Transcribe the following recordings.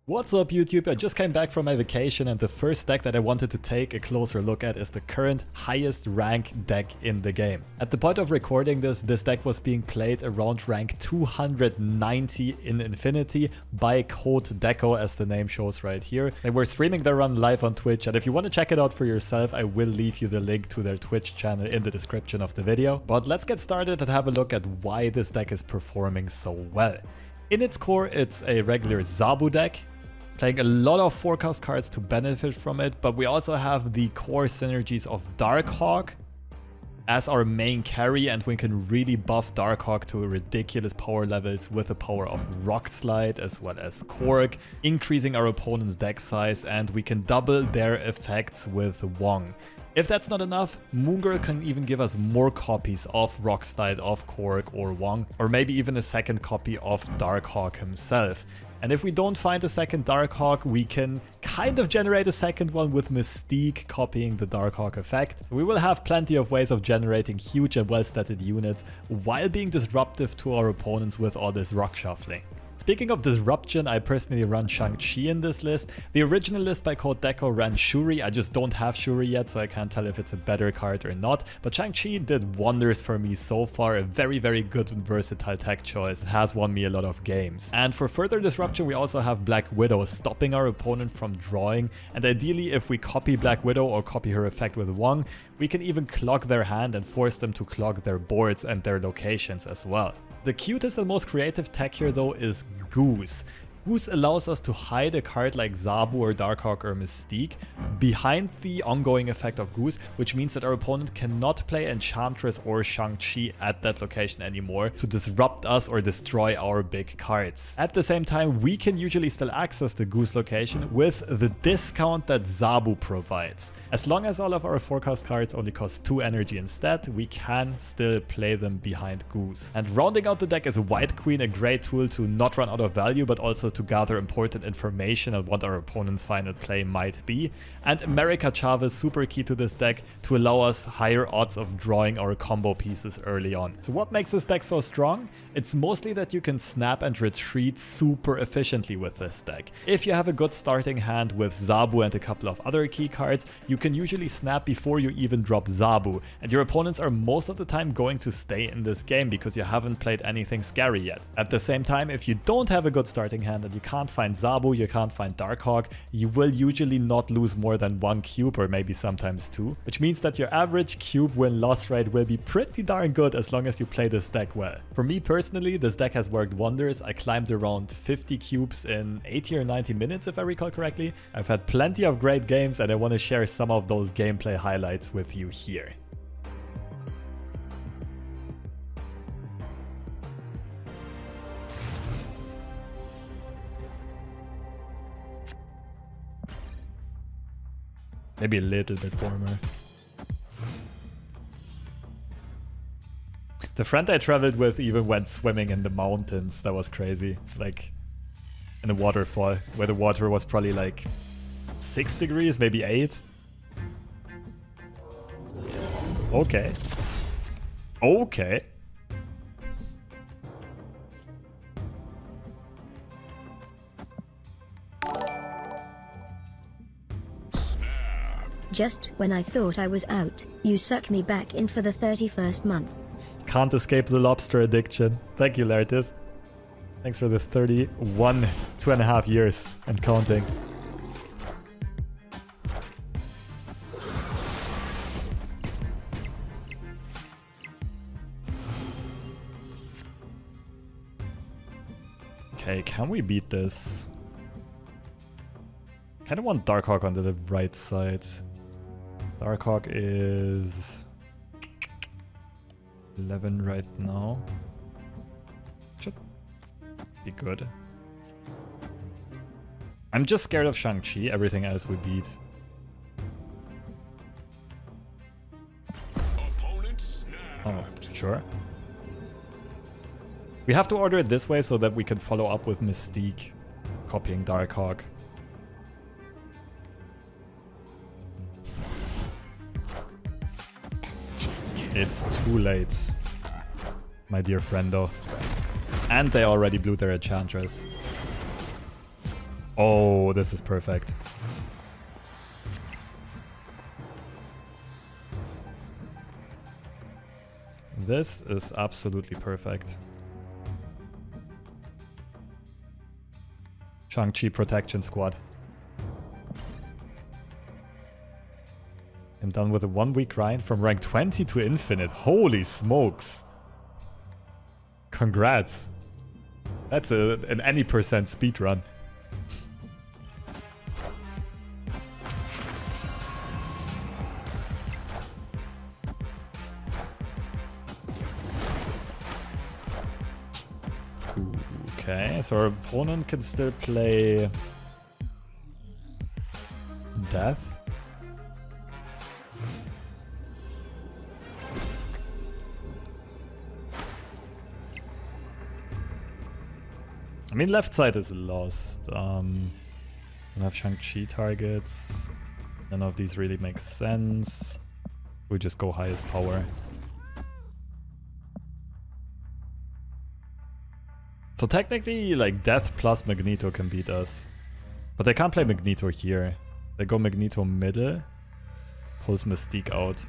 What's up YouTube? I just came back from my vacation and the first deck that I wanted to take a closer look at is the current highest rank deck in the game. At the point of recording this deck was being played around rank 290 in Infinity by Code Deco, as the name shows right here. They were streaming their run live on Twitch, and if you want to check it out for yourself, I will leave you the link to their Twitch channel in the description of the video. But let's get started and have a look at why this deck is performing so well. In its core, it's a regular Zabu deck, playing a lot of forecast cards to benefit from it, but we also have the core synergies of Darkhawk as our main carry, and we can really buff Darkhawk to ridiculous power levels with the power of Rock Slide as well as Korg, increasing our opponent's deck size, and we can double their effects with Wong. If that's not enough, Moongirl can even give us more copies of Rock Slide, of Korg or Wong, or maybe even a second copy of Darkhawk himself. And if we don't find a second Darkhawk, we can kind of generate a second one with Mystique copying the Darkhawk effect. We will have plenty of ways of generating huge and well-statted units while being disruptive to our opponents with all this rock shuffling. Speaking of disruption, I personally run Shang-Chi in this list. The original list by Code Deco ran Shuri. I just don't have Shuri yet, so I can't tell if it's a better card or not. But Shang-Chi did wonders for me so far. A very, very good and versatile tech choice. It has won me a lot of games. And for further disruption, we also have Black Widow, stopping our opponent from drawing. And ideally, if we copy Black Widow or copy her effect with Wong, we can even clog their hand and force them to clog their boards and their locations as well. The cutest and most creative tech here though is Goose. Goose allows us to hide a card like Zabu or Darkhawk or Mystique behind the ongoing effect of Goose, which means that our opponent cannot play Enchantress or Shang-Chi at that location anymore to disrupt us or destroy our big cards. At the same time, we can usually still access the Goose location with the discount that Zabu provides. As long as all of our forecast cards only cost 2 energy instead, we can still play them behind Goose. And rounding out the deck is White Queen, a great tool to not run out of value, but also to gather important information on what our opponent's final play might be. And Chavez, super key to this deck to allow us higher odds of drawing our combo pieces early on. So what makes this deck so strong? It's mostly that you can snap and retreat super efficiently with this deck. If you have a good starting hand with Zabu and a couple of other key cards, you can usually snap before you even drop Zabu, and your opponents are most of the time going to stay in this game because you haven't played anything scary yet. At the same time, if you don't have a good starting hand and you can't find Zabu, you can't find Darkhawk, you will usually not lose more than 1 cube or maybe sometimes 2, which means that your average cube win-loss rate will be pretty darn good as long as you play this deck well. For me personally, this deck has worked wonders. I climbed around 50 cubes in 80 or 90 minutes if I recall correctly. I've had plenty of great games and I want to share some of those gameplay highlights with you here. Maybe a little bit warmer. The friend I traveled with even went swimming in the mountains. That was crazy. Like in a waterfall where the water was probably like 6 degrees, maybe 8. Okay. Okay. Just when I thought I was out, you suck me back in for the 31st month. Can't escape the lobster addiction. Thank you, Lartis. Thanks for the 31, 2.5 years and counting. Okay, can we beat this? Kind of want Darkhawk on the right side. Darkhawk is 11 right now. Should be good. I'm just scared of Shang-Chi. Everything else we beat. Oh, sure. We have to order it this way so that we can follow up with Mystique copying Darkhawk. It's too late, my dear friendo. And they already blew their Enchantress. Oh, this is perfect. This is absolutely perfect. Shang-Chi Protection Squad. I'm done with a 1 week grind from rank 20 to infinite. Holy smokes. Congrats. That's an any percent speed run. Okay, so our opponent can still play Death. I mean, left side is lost. Don't have Shang-Chi targets. None of these really make sense. We just go highest power. So technically, like, Death plus Magneto can beat us. But they can't play Magneto here. They go Magneto middle. Pulls Mystique out.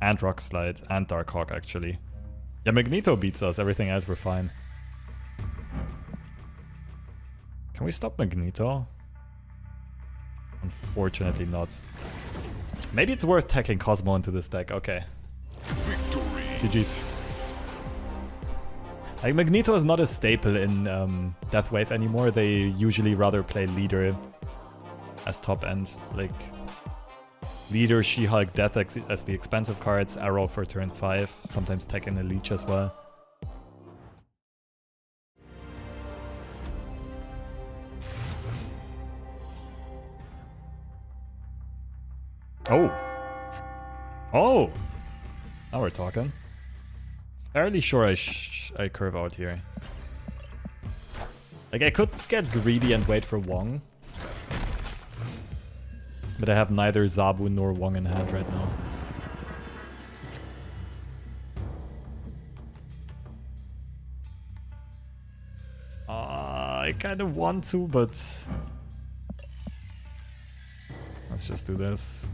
And Rock Slide. And Darkhawk, actually. Yeah, Magneto beats us. Everything else we're fine. Can we stop Magneto? Unfortunately not. Maybe it's worth taking Cosmo into this deck. Okay. GG's. Like, Magneto is not a staple in Deathwave anymore. They usually rather play Leader as top end. Like, Leader, She-Hulk, Death as the expensive cards, Arrow for turn 5, sometimes tech in a Leech as well. Oh! Oh! Now we're talking. Fairly sure I curve out here. Like, I could get greedy and wait for Wong. But I have neither Zabu nor Wong in hand right now. I kind of want to, but... let's just do this.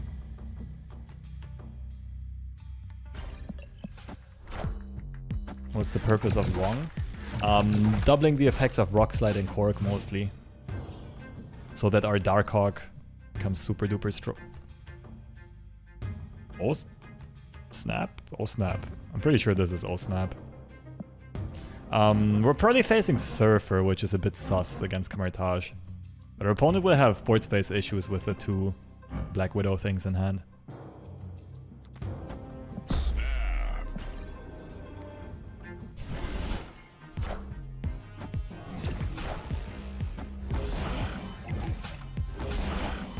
What's the purpose of Wong? Doubling the effects of Rock Slide and Korg mostly. So that our Darkhawk becomes super duper strong. Oh snap? Oh snap. I'm pretty sure this is oh snap. We're probably facing Surfer, which is a bit sus against Camartage. But our opponent will have board space issues with the 2 Black Widow things in hand.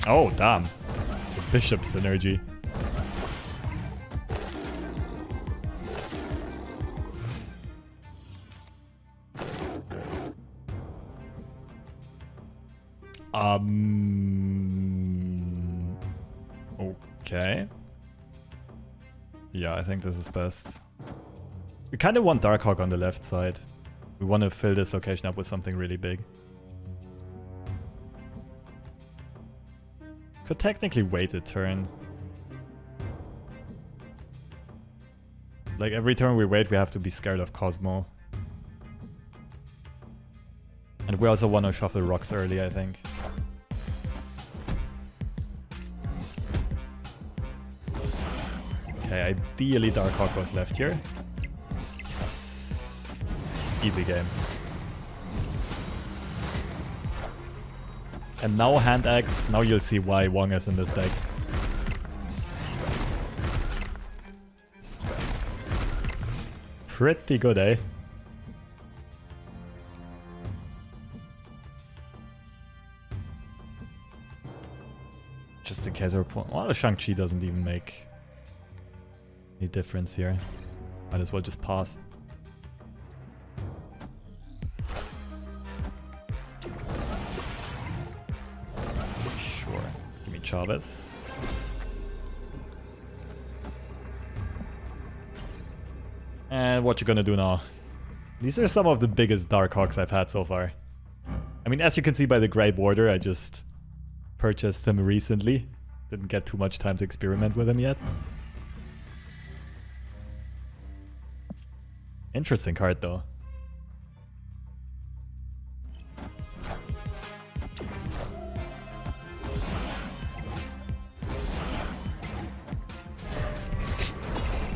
Oh, damn. The Bishop synergy. Okay. Yeah, I think this is best. We kind of want Darkhawk on the left side. We want to fill this location up with something really big. Could technically wait a turn. Like, every turn we wait, we have to be scared of Cosmo. And we also want to shuffle rocks early, I think. Okay, ideally Darkhawk was left here. Yes. Easy game. And now Hand Axe. Now you'll see why Wong is in this deck. Pretty good, eh? Just in case our opponent... well, Shang-Chi doesn't even make any difference here. Might as well just pass. Sure. Give me Chavez. And what you gonna do now? These are some of the biggest Darkhawks I've had so far. I mean, as you can see by the gray border, I just purchased him recently. Didn't get too much time to experiment with him yet. Interesting card though.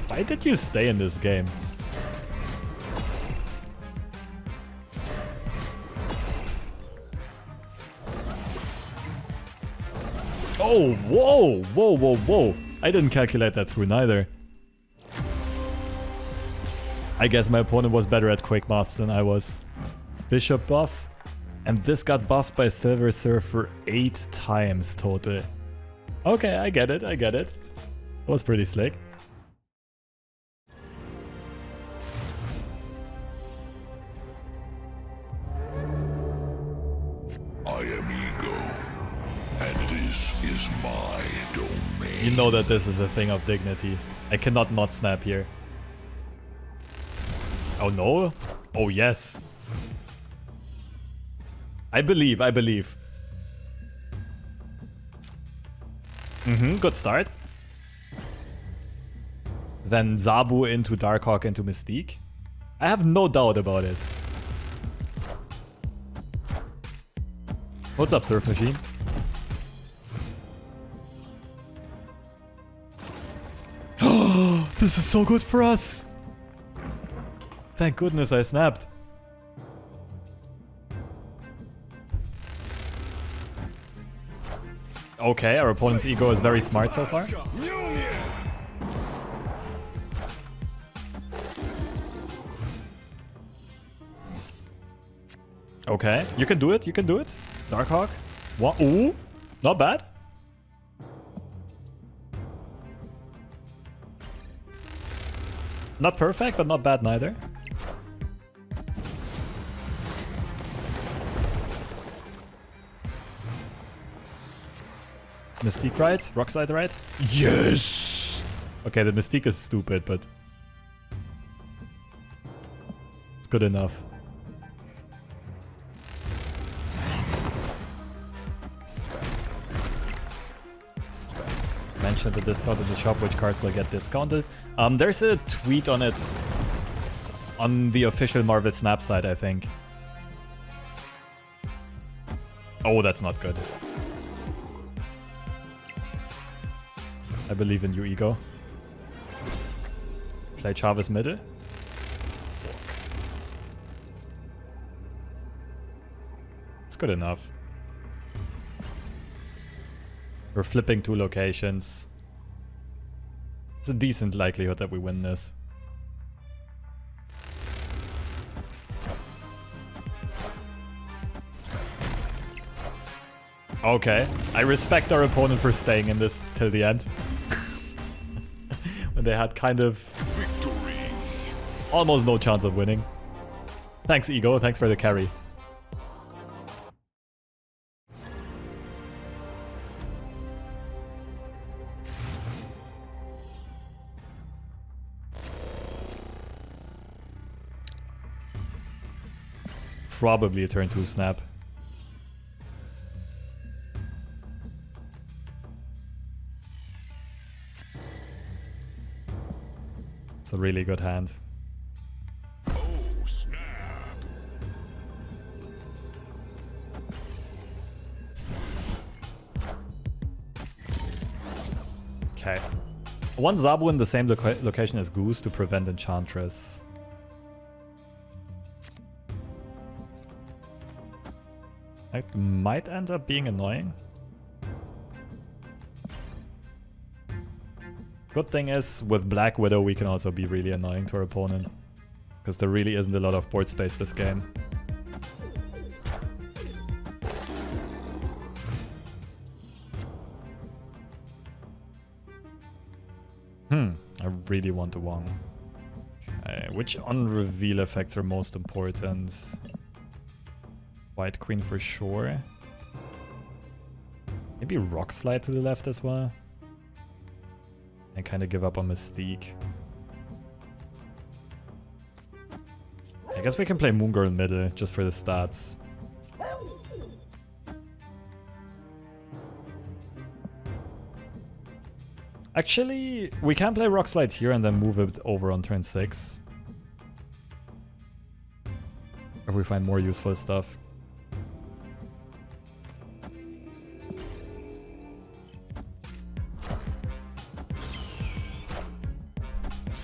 Why did you stay in this game? Oh, whoa, whoa, whoa, whoa. I didn't calculate that through neither. I guess my opponent was better at Quake Moths than I was. Bishop buff. And this got buffed by Silver Surfer 8 times total. Okay, I get it, I get it. That was pretty slick. I am Ego, and this is my domain. You know that this is a thing of dignity. I cannot not snap here. Oh no? Oh yes. I believe, I believe. Good start. Then Zabu into Darkhawk into Mystique. I have no doubt about it. What's up, Surf Machine? Oh, this is so good for us! Thank goodness I snapped. Okay, our opponent's ego is very smart so far. Okay, you can do it, you can do it. Darkhawk. What? Ooh, not bad. Not perfect, but not bad neither. Mystique right? Rock slide right? Yes! Okay, the Mystique is stupid, but it's good enough. Mention the discount in the shop, which cards will get discounted. There's a tweet on it on the official Marvel Snap site, I think. Oh, that's not good. I believe in you, Ego. Play Chavez middle. It's good enough. We're flipping 2 locations. It's a decent likelihood that we win this. Okay, I respect our opponent for staying in this till the end. When they had kind of Victory. almost no chance of winning. Thanks, Ego. Thanks for the carry. Probably a turn 2 snap. It's a really good hand. Oh, snap. Okay. One Zabu in the same location as Goose to prevent Enchantress. That might end up being annoying. Good thing is, with Black Widow we can also be really annoying to our opponent. Because there really isn't a lot of board space this game. I really want a Wong. Okay, which on-reveal effects are most important? White Queen for sure. Maybe Rock Slide to the left as well. And kind of give up on Mystique. I guess we can play Moon Girl middle just for the stats. Actually, we can play Rock Slide here and then move it over on turn 6. If we find more useful stuff.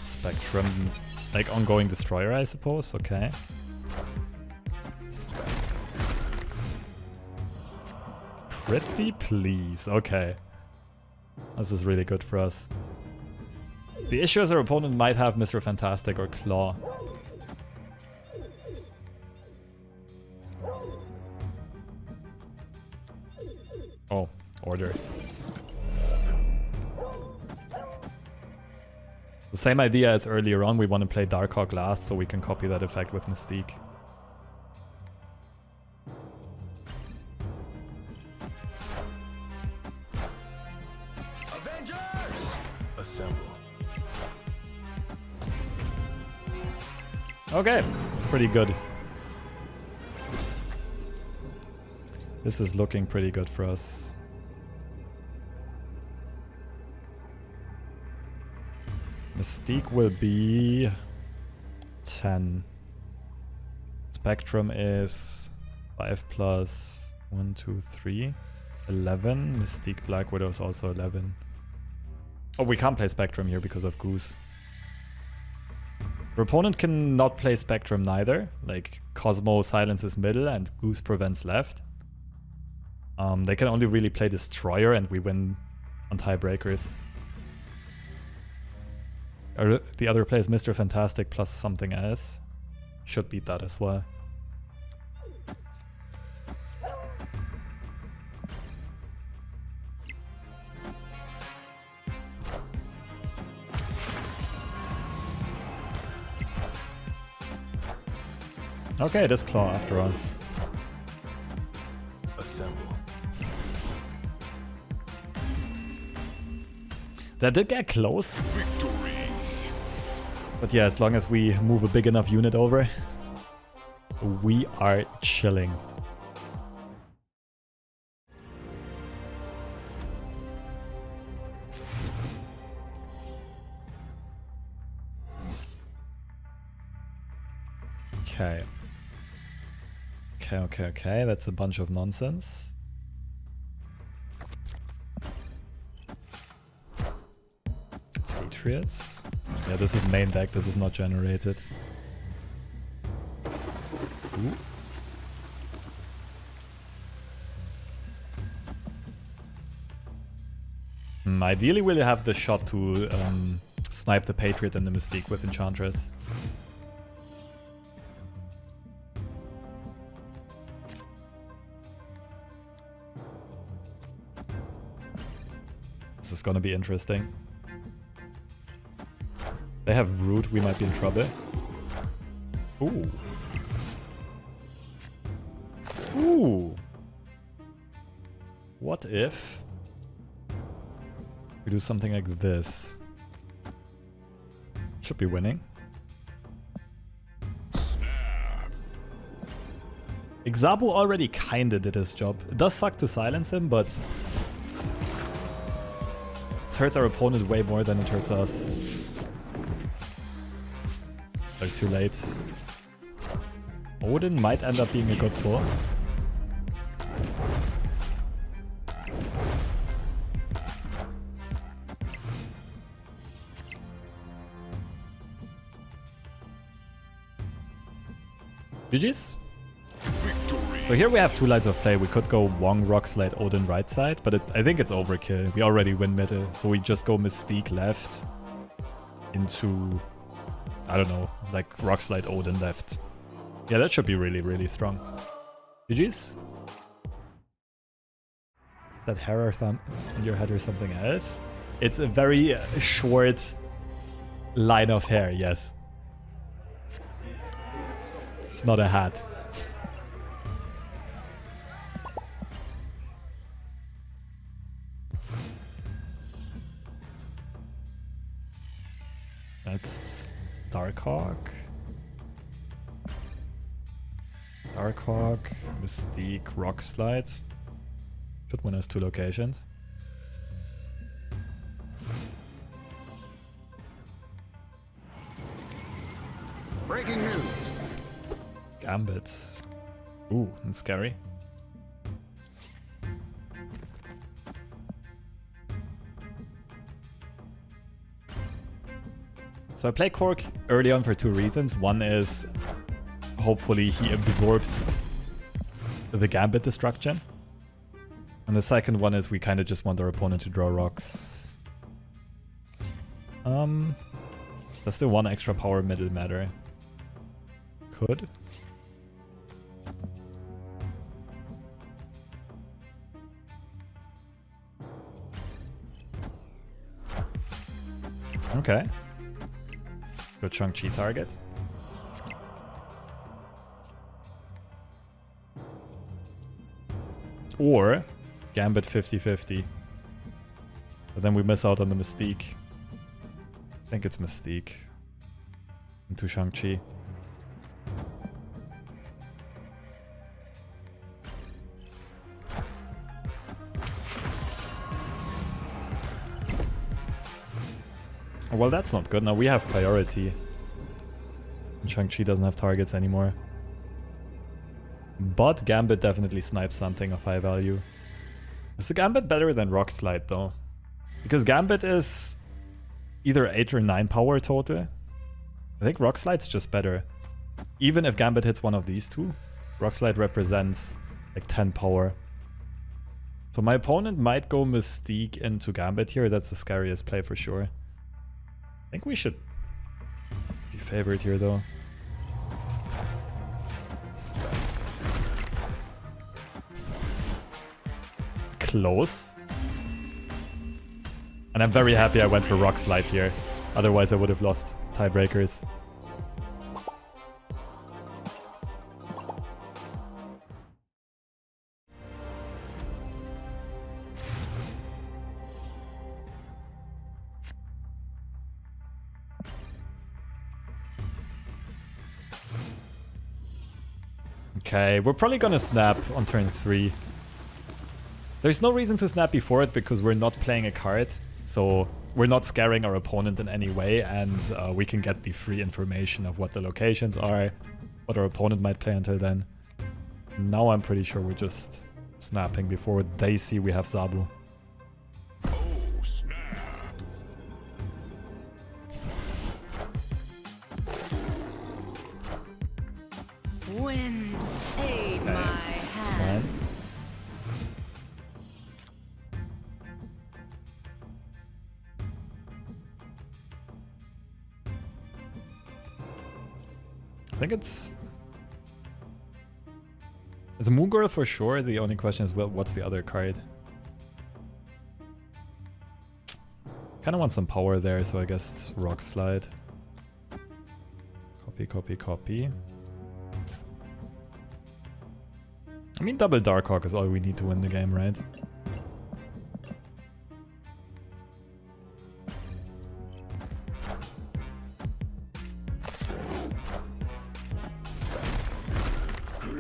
Spectrum, like ongoing destroyer, I suppose. Okay. Pretty please. Okay. This is really good for us. The issue is our opponent might have Mr. Fantastic or Claw. Oh, order. The same idea as earlier on, we want to play Darkhawk last so we can copy that effect with Mystique. Avengers! Assemble. Okay, it's pretty good. This is looking pretty good for us. Mystique will be 10. Spectrum is 5 plus 1, 2, 3. 11. Mystique Black Widow is also 11. Oh, we can't play Spectrum here because of Goose. Your opponent can not play Spectrum neither. Like, Cosmo silences middle and Goose prevents left. They can only really play Destroyer and we win on tiebreakers. The other play is Mr. Fantastic plus something else. Should beat that as well. Okay, it is Claw after all. Assemble. That did get close. Victory. But yeah, as long as we move a big enough unit over, we are chilling. Okay. Okay. That's a bunch of nonsense. Patriots. Yeah, this is main deck. This is not generated. Ooh. Ideally, we'll have the shot to snipe the Patriot and the Mystique with Enchantress. This is gonna be interesting. They have Root, we might be in trouble. Ooh. Ooh. What if we do something like this? Should be winning. Zabu already kinda did his job. It does suck to silence him, but it hurts our opponent way more than it hurts us. Like, too late. Odin might end up being a good pull. GG's? So here we have two lines of play. We could go Wong, Rock Slide, Odin right side, but I think it's overkill. We already win middle, so we just go Mystique left into, I don't know, like Rock Slide, Odin left. Yeah, that should be really, really strong. GG's? That hair thumb in your head or something else? It's a very short line of hair, yes. It's not a hat. That's Darkhawk. Darkhawk, Mystique, Rock Slide. Should win us 2 locations. Breaking news. Gambit. Ooh, that's scary. So I play Korg early on for 2 reasons. One is hopefully he absorbs the Gambit destruction. And the second one is we kind of just want our opponent to draw rocks. Does the 1 extra power middle matter? Could. Okay. Good Shang-Chi target. Or Gambit 50-50. But then we miss out on the Mystique. I think it's Mystique. Into Shang-Chi. Well, that's not good. Now we have priority. And Shang-Chi doesn't have targets anymore. But Gambit definitely snipes something of high value. Is the Gambit better than Rock Slide though? Because Gambit is either 8 or 9 power total. I think Rock Slide's just better. Even if Gambit hits one of these two, Rock Slide represents like 10 power. So my opponent might go Mystique into Gambit here. That's the scariest play for sure. I think we should be favored here though. Close. And I'm very happy I went for Rock Slide here. Otherwise I would have lost tiebreakers. Okay, we're probably gonna snap on turn 3. There's no reason to snap before it because we're not playing a card, so we're not scaring our opponent in any way, and we can get the free information of what the locations are, what our opponent might play until then. Now I'm pretty sure we're just snapping before they see we have Zabu. Oh, snap. Wind aid my hand. Fine. I think it's a Moon Girl for sure. The only question is, well, what's the other card? Kind of want some power there, so I guess Rock Slide. Copy, copy, copy. I mean, double Darkhawk is all we need to win the game, right?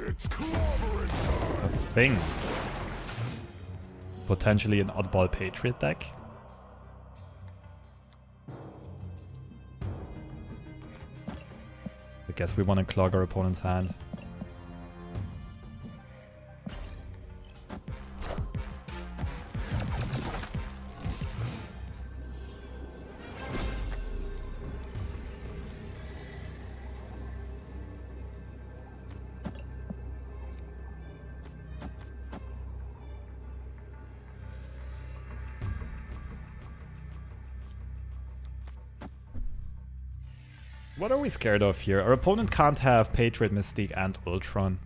It's clobbering time. A thing. Potentially an oddball Patriot deck. I guess we want to clog our opponent's hand. What are we scared of here? Our opponent can't have Patriot, Mystique, and Ultron.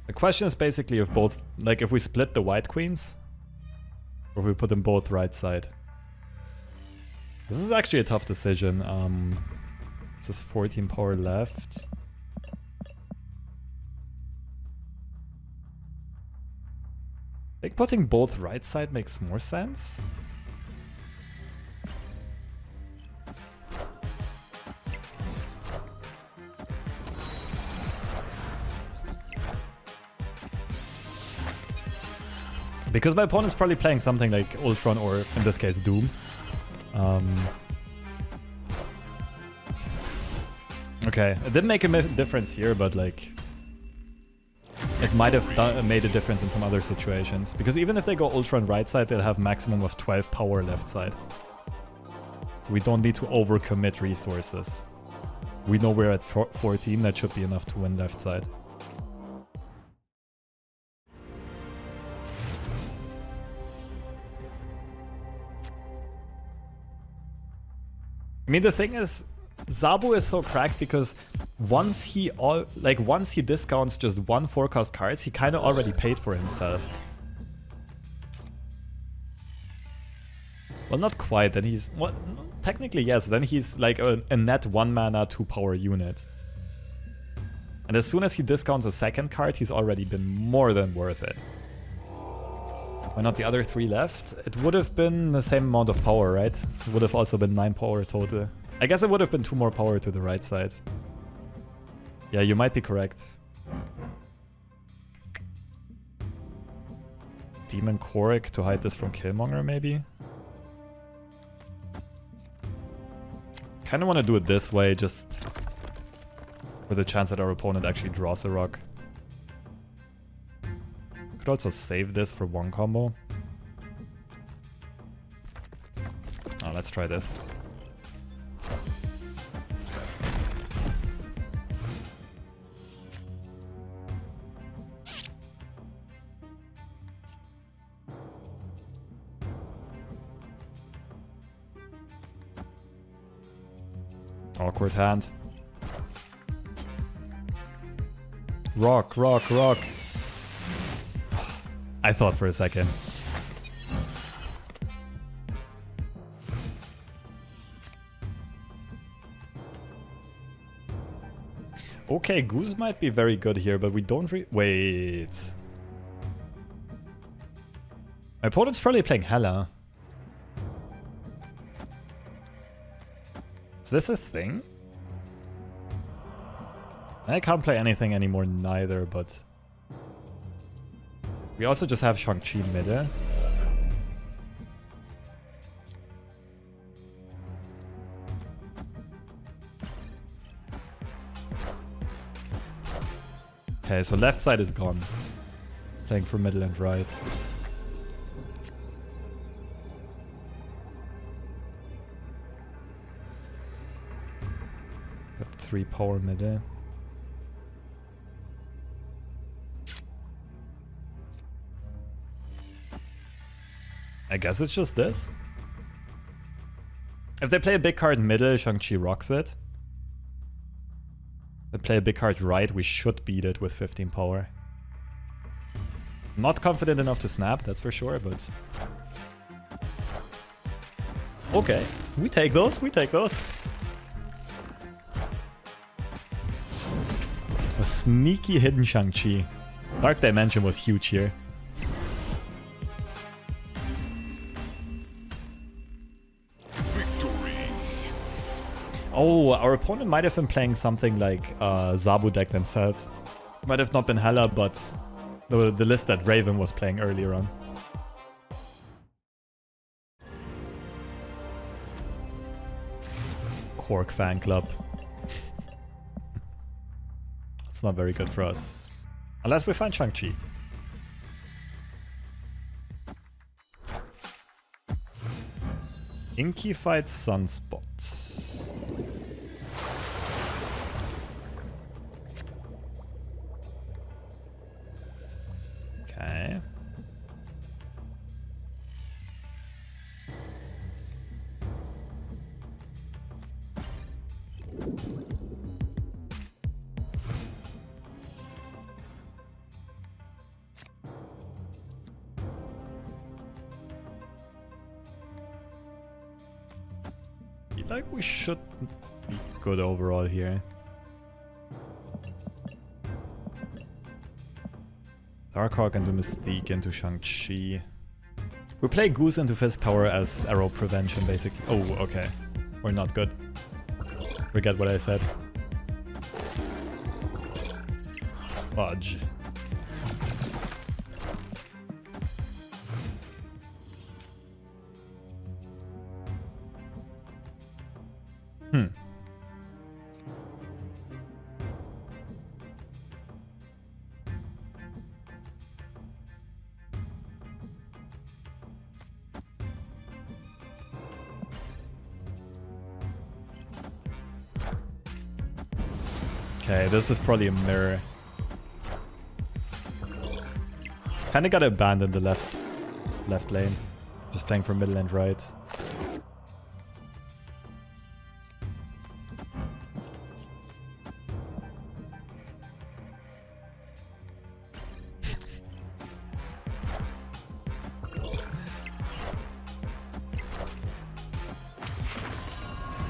The question is basically if both, like if we split the White Queens, or if we put them both right side. This is actually a tough decision. This is 14 power left. I think putting both right side makes more sense. Because my opponent's probably playing something like Ultron or, in this case, Doom. Okay, it didn't make a difference here, but like... It might have made a difference in some other situations. Because even if they go Ultron right side, they'll have maximum of 12 power left side. So we don't need to overcommit resources. We know we're at 14, that should be enough to win left side. I mean, the thing is, Zabu is so cracked because once he discounts just one forecast cards, he kind of already paid for himself. Well, not quite. Then he's... Well, technically, yes. Then he's like a net 1 mana 2 power unit. And as soon as he discounts a second card, he's already been more than worth it. Why not the other 3 left? It would have been the same amount of power, right? It would have also been 9 power total. I guess it would have been 2 more power to the right side. Yeah, you might be correct. Demon Korg to hide this from Killmonger, maybe? Kinda want to do it this way, just for the chance that our opponent actually draws a rock. Could also save this for one combo. Oh, let's try this. Awkward hand. Rock, rock, rock. I thought for a second. Okay, Goose might be very good here, but we don't wait. My opponent's probably playing Hela. Is this a thing? I can't play anything anymore neither, but... We also just have Shang-Chi mid. Okay, so left side is gone. Playing for middle and right. Got 3 power mid. I guess it's just this. If they play a big card middle, Shang-Chi rocks it. If they play a big card right, we should beat it with 15 power. Not confident enough to snap, that's for sure, but... Okay, we take those, we take those. A sneaky hidden Shang-Chi. Dark Dimension was huge here. Oh, our opponent might have been playing something like Zabu deck themselves. Might have not been Hela, but the list that Raven was playing earlier on. Korg fan club. That's not very good for us. Unless we find Shang-Chi. Inky fights Sunspots. Okay. Like we should be good overall here. Darkhawk into Mystique into Shang-Chi. We play Goose into Fisk Tower as arrow prevention, basically. Oh, okay. We're not good. Forget what I said. Fudge. Okay, this is probably a mirror. Kinda gotta abandon the left lane. Just playing for middle and right.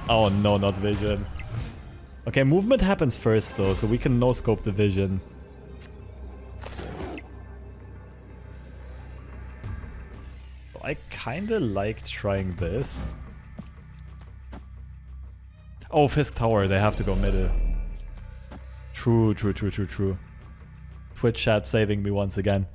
Oh no, not vision. Okay, movement happens first though, so we can no-scope the vision. I kinda like trying this. Oh, Fisk Tower, they have to go middle. True. Twitch chat saving me once again.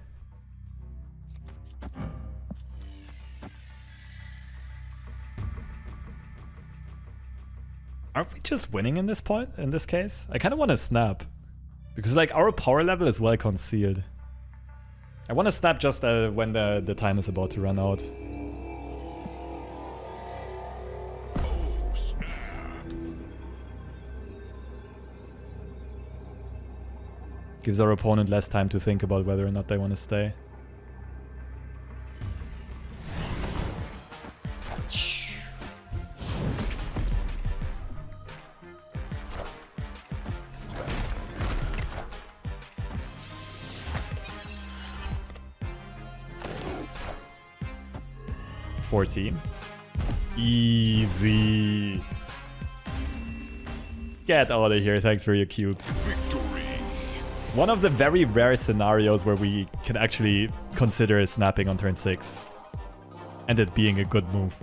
Aren't we just winning in this point, in this case? I kind of want to snap. Because like our power level is well concealed. I want to snap just when the time is about to run out. Oh, snap. Gives our opponent less time to think about whether or not they want to stay. Easy. Get out of here. Thanks for your cubes. Victory. One of the very rare scenarios where we can actually consider snapping on turn 6. And it being a good move.